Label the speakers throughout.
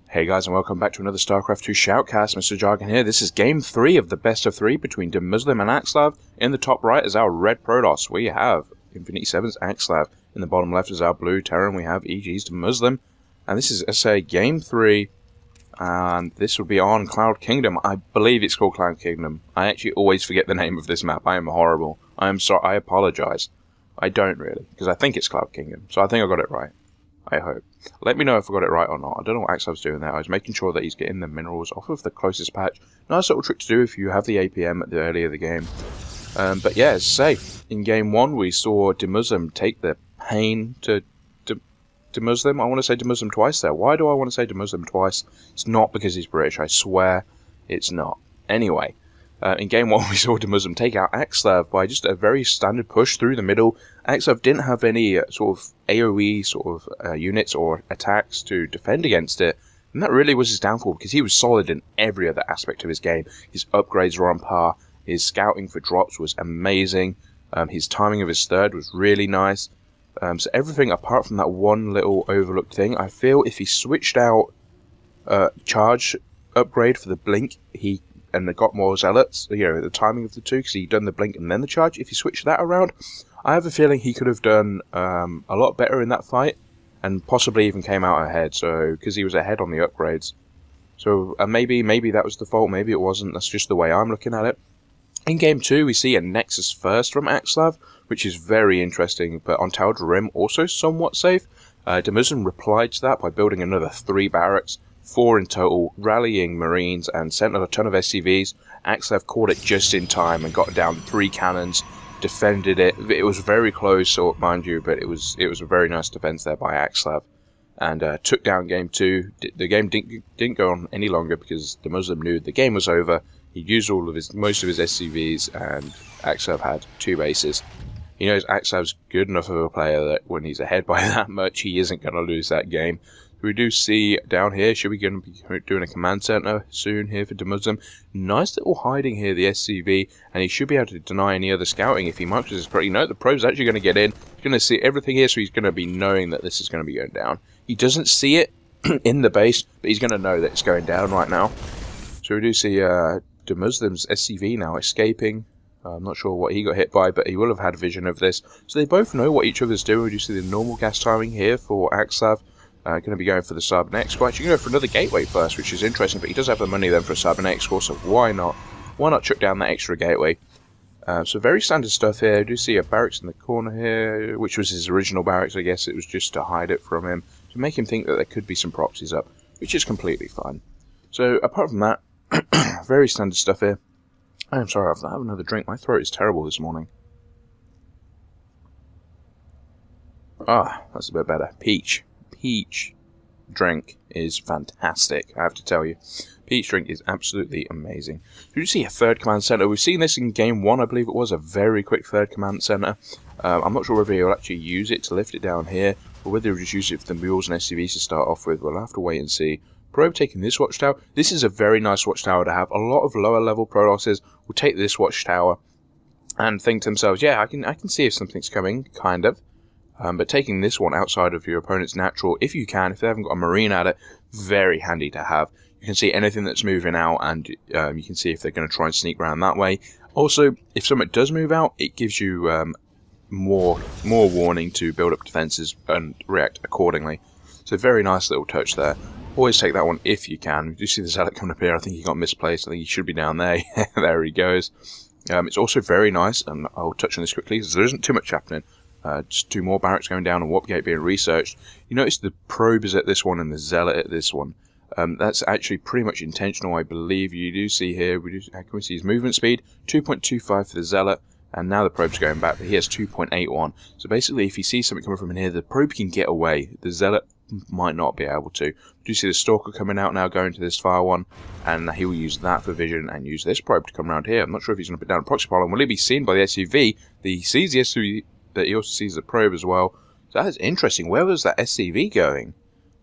Speaker 1: Hey guys, and welcome back to another StarCraft II shoutcast. MrJargon here. This is game 3 of the best of 3 between Demuslim and Axslav. In the top right is our red Protoss. We have Infinity 7's Axslav. In the bottom left is our blue Terran. We have EGHuKRC. And this is, as I say, game 3. And this will be on Cloud Kingdom. I believe it's called Cloud Kingdom. I actually always forget the name of this map. I am horrible. I am sorry. I apologize. I don't really, because I think it's Cloud Kingdom. So I think I got it right. I hope. Let me know if I got it right or not. I don't know what Axslav's doing there. I was making sure that he's getting the minerals off of the closest patch. Nice little trick to do if you have the APM at the early of the game. But yeah, as I say, in game 1 we saw Demuslim take the pain to Demuslim. I want to say Demuslim twice there. Why do I want to say Demuslim twice? It's not because he's British. I swear it's not. Anyway. In game 1 we saw Demuslim take out Axslav by just a very standard push through the middle. Axslav didn't have any sort of AoE units or attacks to defend against it, and that really was his downfall because he was solid in every other aspect of his game. His upgrades were on par, his scouting for drops was amazing, his timing of his third was really nice, so everything apart from that one little overlooked thing. I feel if he switched out charge upgrade for the blink, and they got more zealots, the timing of the two, because he'd done the blink and then the charge. If he switched that around, I have a feeling he could have done a lot better in that fight, and possibly even came out ahead, so because he was ahead on the upgrades. So maybe that was the fault, maybe it wasn't, that's just the way I'm looking at it. In game 2, we see a Nexus first from Axslav, which is very interesting, but on Tal'Dorei Rim also somewhat safe. Demuslim replied to that by building another 3 barracks, 4 in total, rallying Marines and sent a ton of SCVs. Axslav caught it just in time and got down 3 cannons, defended it. It was very close, so mind you, but it was a very nice defense there by Axslav, and took down game 2. The game didn't go on any longer because Demuslim knew the game was over. He used most of his SCVs, and Axslav had 2 bases. He knows Axslav's good enough of a player that when he's ahead by that much, he isn't going to lose that game. We do see down here, should we going to be doing a command center soon here for Demuslim? Nice little hiding here, the SCV, and he should be able to deny any other scouting if he marks this correctly. No, the probe's actually going to get in. He's going to see everything here, so he's going to be knowing that this is going to be going down. He doesn't see it in the base, but he's going to know that it's going down right now. So we do see Demuslim's SCV now escaping. I'm not sure what he got hit by, but he will have had vision of this. So they both know what each other's doing. We do see the normal gas timing here for Axslav. Going to be going for the Cybernetic score. Actually, going to go for another gateway first, which is interesting, but he does have the money then for a Cybernetic score, so why not? Why not chuck down that extra gateway? So very standard stuff here. I do see a barracks in the corner here, which was his original barracks. I guess it was just to hide it from him, to make him think that there could be some proxies up, which is completely fine. So apart from that, very standard stuff here. I'm sorry, I have to have another drink. My throat is terrible this morning. Ah, that's a bit better. Peach drink is fantastic, I have to tell you. Peach drink is absolutely amazing. You see a third command center. We've seen this in game 1, I believe it was, a very quick third command center. I'm not sure whether he'll actually use it to lift it down here, or whether he'll just use it for the mules and SCVs to start off with. We'll have to wait and see. Probe taking this watchtower. This is a very nice watchtower to have. A lot of lower level Protosses will take this watchtower and think to themselves, yeah, I can see if something's coming, kind of. But taking this one outside of your opponent's natural, if you can, if they haven't got a Marine at it, very handy to have. You can see anything that's moving out, and you can see if they're going to try and sneak around that way. Also, if something does move out, it gives you more warning to build up defenses and react accordingly. So very nice little touch there. Always take that one if you can. You do see the Zealot coming up here. I think he got misplaced. I think he should be down there. There he goes. It's also very nice, and I'll touch on this quickly because there isn't too much happening. Just 2 more barracks going down and warp gate being researched. You notice the probe is at this one and the zealot at this one. That's actually pretty much intentional, I believe. You do see here, how can we see his movement speed? 2.25 for the zealot, and now the probe's going back, but he has 2.81. So basically, if he sees something coming from in here, the probe can get away. The zealot might not be able to. You do see the stalker coming out now, going to this far one, and he will use that for vision and use this probe to come around here. I'm not sure if he's going to put down a proxy pylon. Will he be seen by the SUV? He sees the SUV, but he also sees the probe as well. So that is interesting. Where was that SCV going?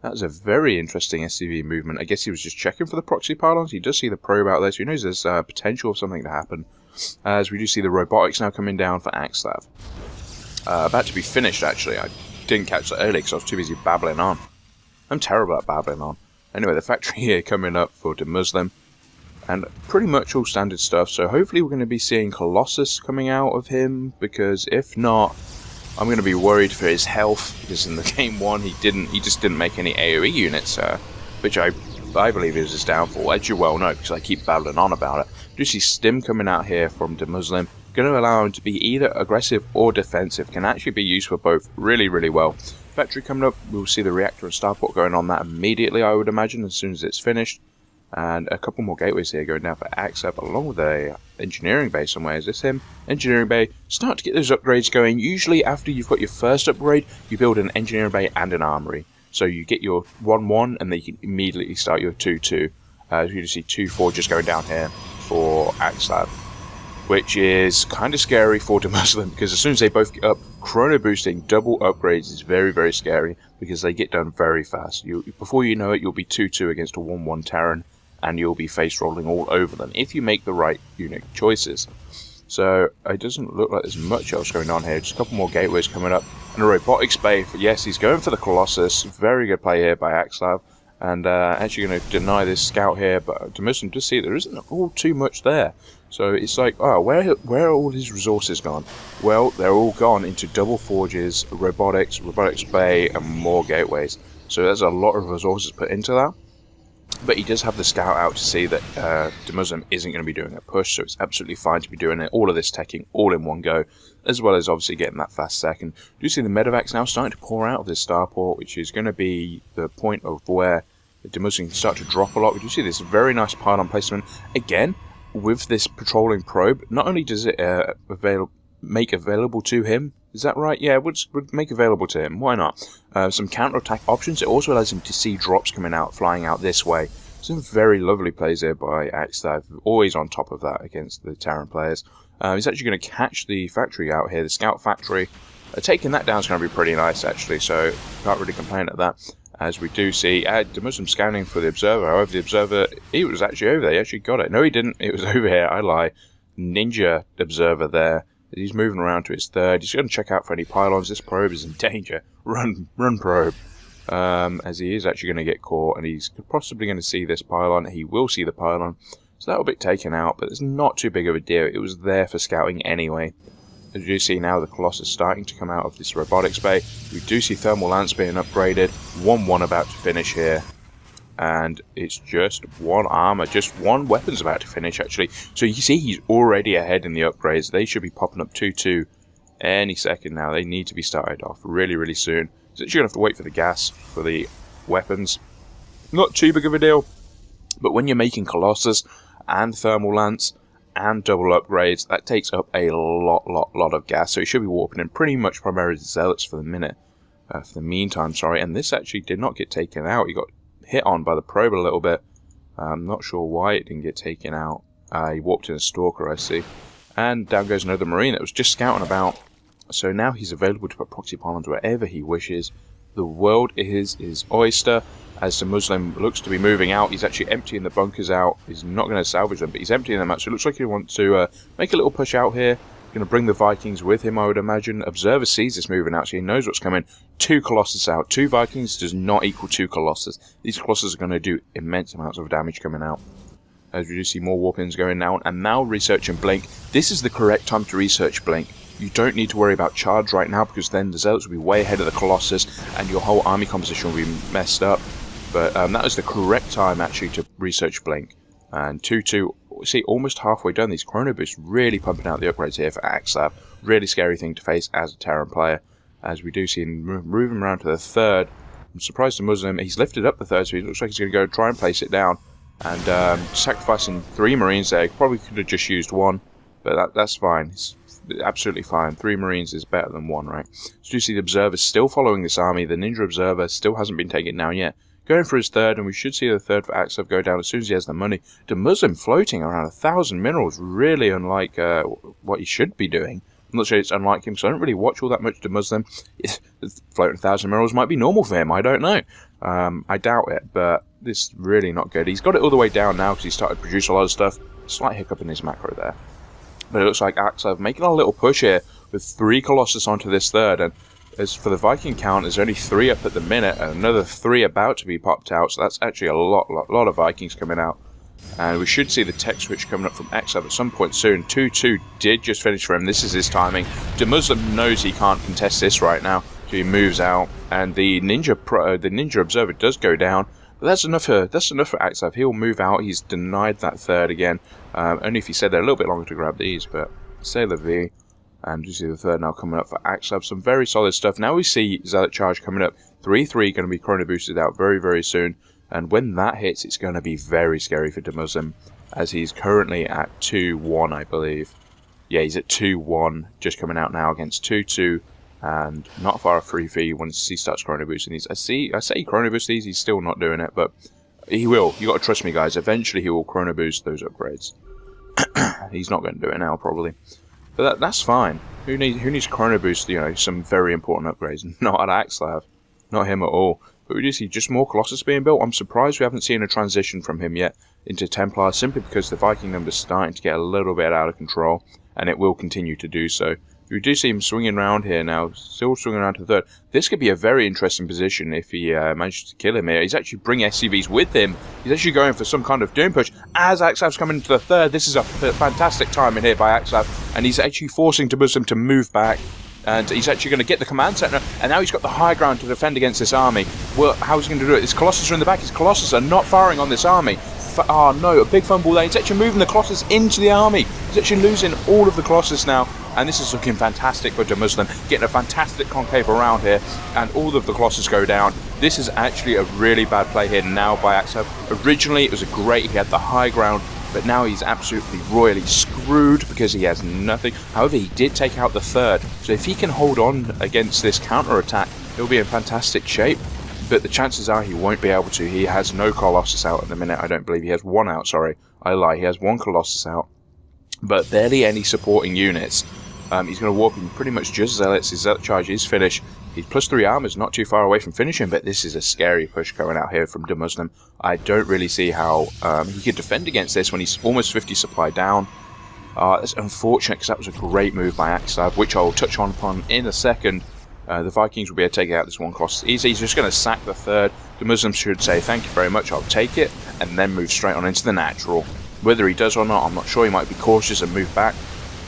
Speaker 1: That was a very interesting SCV movement. I guess he was just checking for the proxy pylons. He does see the probe out there, so he knows there's potential of something to happen. As we do see the robotics now coming down for Axslav. About to be finished, actually. I didn't catch that early because I was too busy babbling on. I'm terrible at babbling on. Anyway, the factory here coming up for Demuslim, and pretty much all standard stuff, so hopefully we're going to be seeing Colossus coming out of him, because if not, I'm going to be worried for his health, because in the game 1 he just didn't make any AoE units, which I believe is his downfall, as you well know, because I keep babbling on about it. Do see Stim coming out here from Demuslim, going to allow him to be either aggressive or defensive, can actually be used for both really, really well. Factory coming up, we'll see the reactor and starport going on that immediately, I would imagine, as soon as it's finished. And a couple more gateways here going down for Axslav, along with a engineering bay somewhere. Is this him? Engineering bay. Start to get those upgrades going. Usually after you've got your first upgrade, you build an engineering bay and an armory. So you get your 1-1 and then you can immediately start your 2-2. As you can see 2-4 just going down here for Axslav, which is kind of scary for Demuslim, because as soon as they both get up, chrono boosting double upgrades is very, very scary, because they get done very fast. Before you know it, you'll be 2-2 against a 1-1 Terran, and you'll be face rolling all over them if you make the right unit choices. So it doesn't look like there's much else going on here. Just a couple more gateways coming up, and a robotics bay. Yes, he's going for the Colossus. Very good play here by Axslav, and actually going to deny this scout here. But Demuslim does see there isn't all too much there. So it's like, oh, where are all his resources gone? Well, they're all gone into double forges, robotics bay, and more gateways. So there's a lot of resources put into that. But he does have the scout out to see that Demuslim isn't going to be doing a push, so it's absolutely fine to be doing it, all of this teching all in one go, as well as obviously getting that fast second. Do you see the medevacs now starting to pour out of this starport, which is going to be the point of where the Demuslim can start to drop a lot. We do see this very nice pylon placement. Again, with this patrolling probe, not only does it make available to him, is that right? Yeah, it would make available to him. Why not? Some counter-attack options. It also allows him to see drops coming out, flying out this way. Some very lovely plays there by Axslav. Always on top of that against the Terran players. He's actually going to catch the factory out here, the scout factory. Taking that down is going to be pretty nice, actually, so can't really complain at that. As we do see Demuslim scanning for the observer. However, the observer, he was actually over there. He actually got it. No, he didn't. It was over here. I lie. Ninja observer there. He's moving around to his third. He's going to check out for any pylons. This probe is in danger. Run probe. As he is actually going to get caught, and he's possibly going to see this pylon. He will see the pylon. So that'll be taken out, but it's not too big of a deal. It was there for scouting anyway. As you see now, the Colossus starting to come out of this robotics bay. We do see thermal lance being upgraded. 1-1 about to finish here. And it's just one armor, just one weapon's about to finish, actually. So you see he's already ahead in the upgrades. They should be popping up 2-2 any second now. They need to be started off really, really soon. So you're going to have to wait for the gas for the weapons. Not too big of a deal. But when you're making Colossus and thermal lance and double upgrades, that takes up a lot of gas. So he should be warping in pretty much primarily zealots for the minute. For the meantime, sorry. And this actually did not get taken out. He got hit on by the probe a little bit. I'm not sure why it didn't get taken out. He warped in a stalker, I see. And down goes another marine that was just scouting about. So now he's available to put proxy pylons wherever he wishes. The world is his oyster. As the Muslim looks to be moving out, he's actually emptying the bunkers out. He's not going to salvage them, but he's emptying them out. So it looks like he wants to make a little push out here. Going to bring the Vikings with him, I would imagine. Observer sees this moving out, so he knows what's coming. 2 Colossus out. 2 Vikings does not equal 2 Colossus. These Colossus are going to do immense amounts of damage coming out. As we do see more warpins going down, and now researching Blink. This is the correct time to research Blink. You don't need to worry about charge right now, because then the Zealots will be way ahead of the Colossus, and your whole army composition will be messed up. But that is the correct time, actually, to research Blink. And 2-2, see, almost halfway done. These chrono boosts really pumping out the upgrades here for Axslav. Really scary thing to face as a Terran player. As we do see him moving around to the third. I'm surprised the Muslim, he's lifted up the third, so he looks like he's going to go try and place it down. And sacrificing 3 Marines there. He probably could have just used 1, but that's fine. It's absolutely fine. 3 Marines is better than 1, right? So you see the Observer still following this army. The Ninja Observer still hasn't been taken down yet. Going for his third, and we should see the third for Axslav go down as soon as he has the money. Demuslim floating around 1,000 minerals, really unlike what he should be doing. I'm not sure it's unlike him, because I don't really watch all that much Demuslim. Floating 1,000 minerals might be normal for him, I don't know. I doubt it, but this is really not good. He's got it all the way down now because he started to produce a lot of stuff. Slight hiccup in his macro there. But it looks like Axslav making a little push here with 3 Colossus onto this third, and As for the Viking count, there's only 3 up at the minute, and another 3 about to be popped out, so that's actually a lot of Vikings coming out. And we should see the tech switch coming up from Axslav at some point soon. 2-2 did just finish for him. This is his timing. Demuslim knows he can't contest this right now, so he moves out, and the Ninja Observer does go down. But that's enough for Axslav. He'll move out. He's denied that third again. Only if he stayed there a little bit longer to grab these, but Sailor V. And you see the third now coming up for Axslav. Some very solid stuff. Now we see Zealot Charge coming up. 3-3 going to be chrono boosted out very soon. And when that hits, it's going to be very scary for Demuslim, as he's currently at 2-1, I believe. Yeah, he's at 2-1, just coming out now against 2-2, and not far off 3-3 once he starts chrono boosting these. I say chrono boost these, he's still not doing it, but he will. You got to trust me, guys. Eventually, he will chrono boost those upgrades. He's not going to do it now, probably. But that's fine. Who needs chrono boost? You know, some very important upgrades. Not at Axslav. Not him at all. But we do see just more Colossus being built. I'm surprised we haven't seen a transition from him yet into Templar, simply because the Viking number's starting to get a little bit out of control, and it will continue to do so. We do see him swinging around here now, still swinging around to the third. This could be a very interesting position if he manages to kill him here. He's actually bringing SCVs with him. He's actually going for some kind of doom push. As Axslav's coming into the third, this is a fantastic timing here by Axslav, and he's actually forcing Demuslim to move back. And he's actually going to get the command center, and now he's got the high ground to defend against this army. Well, how's he going to do it? His Colossus are in the back. His Colossus are not firing on this army. Oh no, a big fumble there. He's actually moving the Colossus into the army. He's actually losing all of the Colossus now, and this is looking fantastic for Demuslim, getting a fantastic concave around here, and all of the Colossus go down. This is actually a really bad play here now by Axslav. Originally, it was he had the high ground, but now he's absolutely royally screwed because he has nothing. However, he did take out the third, so if he can hold on against this counter-attack, he'll be in fantastic shape. But the chances are he won't be able to. He has no Colossus out at the minute, I don't believe. He has 1 out, sorry. I lie, he has 1 Colossus out, but barely any supporting units. He's going to warp in pretty much just Zealots. His Zealot Charge is finished. He's +3 armors, not too far away from finishing, but this is a scary push going out here from Demuslim. I don't really see how he could defend against this when he's almost 50 supply down. That's unfortunate because that was a great move by Axslav, which I'll touch upon in a second. The Vikings will be able to take out this 1 Colossus easy. He's just going to sack the third. Demuslim should say, thank you very much, I'll take it, and then move straight on into the natural. Whether he does or not, I'm not sure. He might be cautious and move back.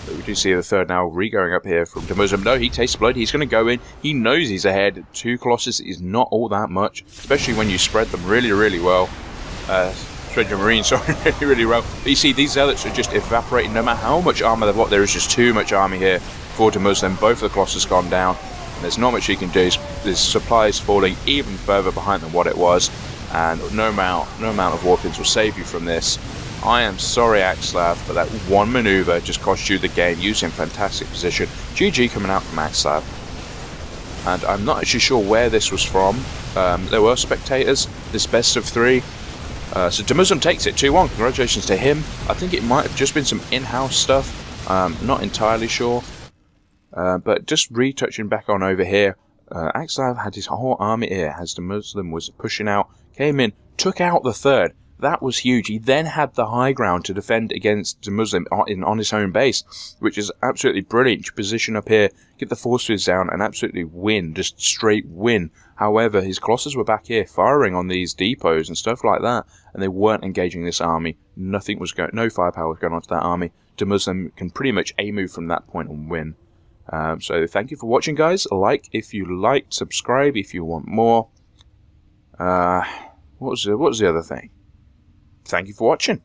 Speaker 1: But we do see the third now re-going up here from Demuslim. No, he tastes blood. He's going to go in. He knows he's ahead. 2 Colossus is not all that much, especially when you spread them really well. Spread your Marines, sorry, really well. But you see, these Zealots are just evaporating. No matter how much armor they've got, there is just too much army here for Demuslim. Both of the Colossus gone down. And there's not much he can do. His supply is falling even further behind than what it was. And no amount of warpins will save you from this. I am sorry, Axslav, but that 1 maneuver just cost you the game. Using fantastic position. GG coming out from Axslav. And I'm not actually sure where this was from. There were spectators. This best of 3. So Demuslim takes it 2-1. Congratulations to him. I think it might have just been some in-house stuff. Not entirely sure. But just retouching back on over here. Axslav had his whole army here as Demuslim was pushing out. Came in, took out the third. That was huge. He then had the high ground to defend against Demuslim on his own base, which is absolutely brilliant. You position up here, get the forces down, and absolutely win, just straight win. However, his Colossus were back here firing on these depots and stuff like that, and they weren't engaging this army. Nothing was going, no firepower was going onto that army. Demuslim can pretty much A-move from that point and win. So thank you for watching, guys. Like if you liked, subscribe if you want more. What was the other thing? Thank you for watching.